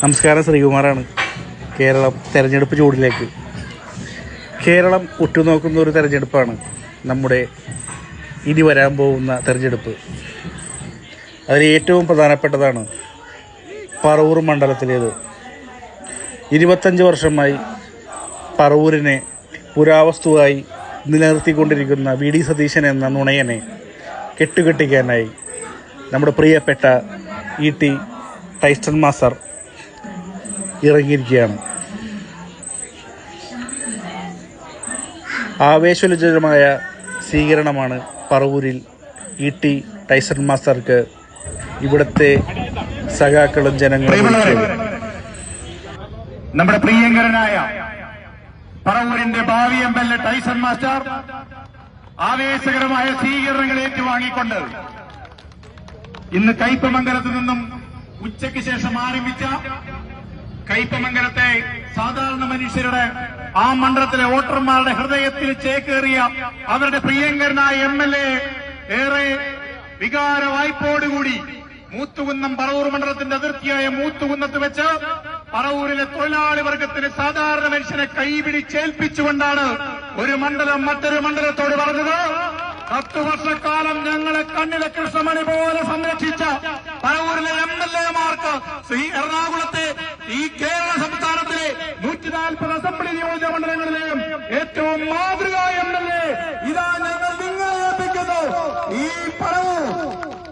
നമസ്കാരം, ശ്രീകുമാറാണ്. കേരളം തെരഞ്ഞെടുപ്പ് ചൂടിലേക്ക്. കേരളം ഉറ്റുനോക്കുന്ന ഒരു തെരഞ്ഞെടുപ്പാണ് നമ്മുടെ ഇനി വരാൻ പോകുന്ന തെരഞ്ഞെടുപ്പ്. അതിൽ ഏറ്റവും പ്രധാനപ്പെട്ടതാണ് പറവൂർ മണ്ഡലത്തിലേത്. 25 വർഷമായി പറവൂരിനെ പുരാവസ്തുവായി നിലനിർത്തിക്കൊണ്ടിരിക്കുന്ന വി.ഡി. സതീശൻ എന്ന നുണയനെ കെട്ടുകെട്ടിക്കാനായി നമ്മുടെ പ്രിയപ്പെട്ട ഇ.ടി. ടൈസൺ മാസ്റ്റർ ഇറങ്ങിയിരിക്കുകയാണ്. ആവേശോജ്വലമായ സ്വീകരണമാണ് പറവൂരിൽ ഇ.ടി. ടൈസൺ മാസ്റ്റർക്ക് ഇവിടുത്തെ സഖാക്കളും ജനങ്ങളും. നമ്മുടെ പ്രിയങ്കരനായ പറവൂരിന്റെ ഭാവി എം.എൽ.എ. ടൈസൺ മാസ്റ്റർ ആവേശകരമായ സ്വീകരണങ്ങൾ ഏറ്റുവാങ്ങിക്കൊണ്ട് ഇന്ന് കയ്പമംഗലത്ത് നിന്നും ഉച്ചയ്ക്ക് ശേഷം ആരംഭിച്ച കയ്പമംഗലത്തെ സാധാരണ മനുഷ്യരുടെ, ആ മണ്ഡലത്തിലെ വോട്ടർമാരുടെ ഹൃദയത്തിൽ ചേക്കേറിയ അവരുടെ പ്രിയങ്കരനായ എം.എൽ.എ. ഏറെ വികാര വായ്പോടുകൂടി മൂത്തുകുന്നം പറവൂർ മണ്ഡലത്തിന്റെ അതിർത്തിയായ മൂത്തുകുന്നത്ത് വെച്ച് പറവൂരിലെ തൊഴിലാളി വർഗത്തിന് സാധാരണ മനുഷ്യനെ കൈപിടിച്ചേൽപ്പിച്ചുകൊണ്ടാണ് ഒരു മണ്ഡലം മറ്റൊരു മണ്ഡലത്തോട് പറഞ്ഞത്. 10 വർഷക്കാലം ഞങ്ങളെ കണ്ണിലെ കൃഷ്ണമണി പോലെ സംരക്ഷിച്ച പറവൂരിലെ എം.എൽ.എമാർക്ക് എറണാകുളത്തെ ഈ കേരള സംസ്ഥാനത്തിലെ 140 അസംബ്ലി നിയോജക മണ്ഡലങ്ങളിലെയും ഏറ്റവും മാതൃകാ എം.എൽ.എ. ഇതാ ഞങ്ങൾ നിങ്ങളെ ഏൽപ്പിക്കുന്നു. ഈ പറവൂർ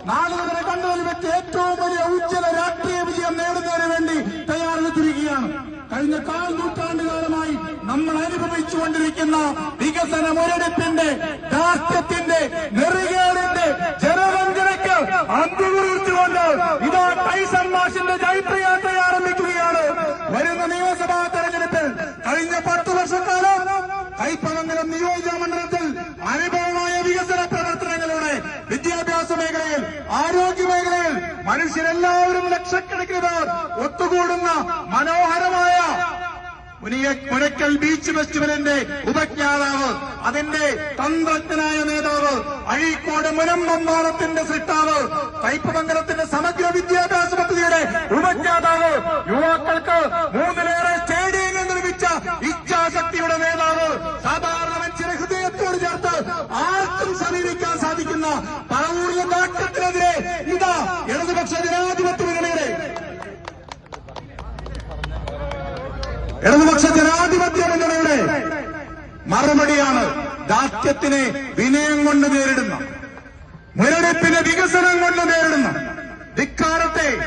നാളുകളെ കണ്ടതിൽ വെച്ച് ഏറ്റവും വലിയ ഉജ്ജ്വല രാഷ്ട്രീയ വിജയം നേടുന്നതിന് വേണ്ടി തയ്യാറെടുത്തിരിക്കുകയാണ്. കഴിഞ്ഞ 4 നൂറ്റാണ്ടുകാലമായി നമ്മൾ അനുഭവിച്ചുകൊണ്ടിരിക്കുന്ന വികസന മുരടിപ്പിന്റെ, ദാസ്യത്തിന്റെ, നെറികേടിന്റെ, ജനവഞ്ചനയ്ക്ക് അന്ത്യകുറിച്ചുകൊണ്ട് ഇതാ ടൈസൺ മാഷിന്റെ ജൈത്രയാത്ര ആരംഭിക്കുകയാണ്. വരുന്ന നിയമസഭാ തെരഞ്ഞെടുപ്പിൽ കഴിഞ്ഞ 10 വർഷക്കാലം കയ്പമംഗലം നിയോജക മണ്ഡലത്തിൽ അനുഭവമായ വികസന പ്രവർത്തനങ്ങളുടെ വിദ്യാഭ്യാസ മേഖലയിൽ, ആരോഗ്യ മേഖലയിൽ മനുഷ്യരെല്ലാവരും ലക്ഷക്കണക്കിന് പേർ ഒത്തുകൂടുന്ന മനോഹരമായ മുനക്കൽ ബീച്ച് ഫെസ്റ്റിവലിന്റെ ഉപജ്ഞാതാവ്, അതിന്റെ തന്ത്രജ്ഞനായ നേതാവ്, അഴീക്കോട് മുനമ്പമ്പാളത്തിന്റെ സൃഷ്ടാവ്, കയ്പമംഗലത്തിന്റെ സമഗ്ര വിദ്യാഭ്യാസ പദ്ധതിയുടെ ഉപജ്ഞാതാവ്, യുവാക്കൾക്ക് 3ലേറെ സ്റ്റേഡിയങ്ങൾ നിർമ്മിച്ച ഇച്ഛാശക്തിയുടെ നേതാവ്, സാധാരണ മനുഷ്യരെ ഹൃദയത്തോട് ചേർത്ത് ആർക്കും സമീപിക്കാൻ സാധിക്കുന്ന പറവൂരിലെ നാട്ടത്തിനെതിരെ ഇതാ ഇടതുപക്ഷ ജനാധിപത്യ മുന്നണിയുടെ മറുപടിയാണ്. ദാസ്യത്തിനെ വിനയം കൊണ്ട് നേരിടുന്ന, മുരടിപ്പിനെ വികസനം കൊണ്ട് നേരിടുന്ന ധിക്കാരത്തെ